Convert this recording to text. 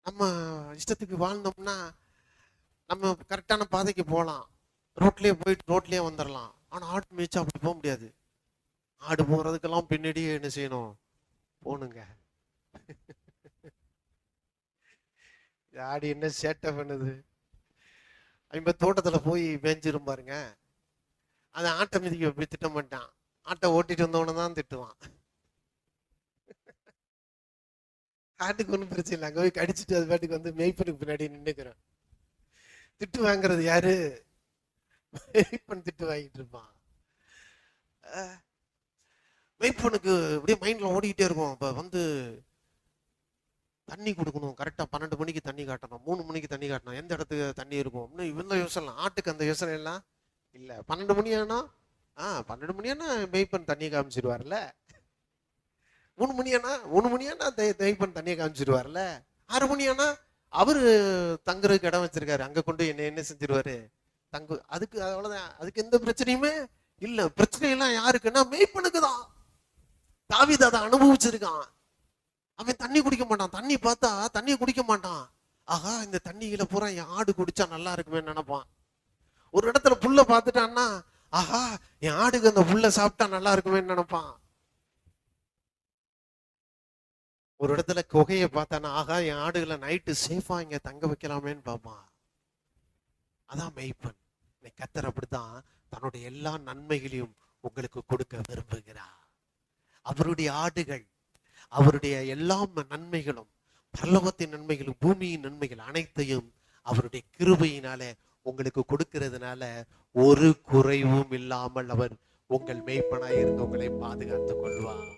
நம்ம இஷ்டத்துக்கு வாழ்ந்தோம்னா நம்ம கரெக்டான பாதைக்கு போகலாம், ரோட்லயே போயிட்டு ரோட்லயே வந்துடலாம். ஆனா ஆடு மேய்ச்சா அப்படி போக முடியாது. ஆடு போறதுக்கெல்லாம் பின்னாடியே என்ன செய்யணும், போகணுங்க. ஆடு என்ன சேட்டை பண்ணுது, அவன் தோட்டத்துல போய் மேய்ஞ்சிரும் பாருங்க. அதை ஆட்டை மிதிக்க போய் திட்ட மாட்டான், ஆட்டை ஓட்டிட்டு வந்தவன தான் திட்டுவான். ஆட்டுக்கு ஒன்றும் பிரச்சனை இல்லை, அங்கே போய் கடிச்சிட்டு அது பாட்டுக்கு வந்து மேய்ப்பனுக்கு பின்னாடி நின்றுக்கிறேன். திட்டு வாங்குறது யாரு? மேய்ப்பன் திட்டு வாங்கிட்டு இருப்பான். மேய்ப்பனுக்கு அப்படியே மைண்ட்ல ஓடிக்கிட்டே இருக்கும். இப்போ வந்து தண்ணி கொடுக்கணும், கரெக்டாக 12 மணிக்கு தண்ணி காட்டணும், 3 மணிக்கு தண்ணி காட்டணும், எந்த இடத்துக்கு தண்ணி இருக்கும் இன்னும் இவன் யோசனை. ஆட்டுக்கு அந்த யோசனை எல்லாம் இல்லை. 12 மணி ஆனா 12 மணி ஆனா மேய்ப்பன் தண்ணியை காமிச்சிடுவார்ல. 3 மணி ஆனா மேய்ப்பன் தண்ணியை காமிச்சிடுவார்ல. 6 மணி ஆனா அவரு தங்குறதுக்கு இடம் வச்சிருக்காரு, அங்க கொண்டு என்ன செஞ்சிருவாரு, தங்கு. அதுக்கு அவ்வளவுதான், அதுக்கு எந்த பிரச்சனையுமே இல்ல. பிரச்சனை எல்லாம் யாருக்குன்னா மேய்ப்பனுக்கு தான். தாவீது அதை அனுபவிச்சிருக்கான். அவன் தண்ணி குடிக்க மாட்டான், தண்ணி பார்த்தா தண்ணியை குடிக்க மாட்டான். ஆகா, இந்த தண்ணியில பூரா என் ஆடு குடிச்சா நல்லா இருக்குமே நினைப்பான். ஒரு இடத்துல புல்ல பார்த்துட்டான்னா, ஆஹா என் ஆடுக்கு அந்த புல்ல சாப்பிட்டா நல்லா இருக்குமே நினைப்பான். ஒரு இடத்துல குகையை பார்த்தானா, ஆகா என் ஆடுகளை நைட்டு சேஃபா இங்க தங்க வைக்கலாமேன்னு பார்ப்பான். அதான் மெய்ப்பன். கர்த்தர் அப்படித்தான் தன்னுடைய எல்லா நன்மைகளையும் உங்களுக்கு கொடுக்க விரும்புகிறார். அவருடைய ஆடுகள், அவருடைய எல்லா நன்மைகளும், பரலோகத்தின் நன்மைகளும் பூமியின் நன்மைகள் அனைத்தையும் அவருடைய கிருபையினால உங்களுக்கு கொடுக்கிறதுனால ஒரு குறைவும் இல்லாமல் அவர் உங்கள் மேய்ப்பனாய் இருந்து உங்களை பாதுகாத்துக் கொள்வார்.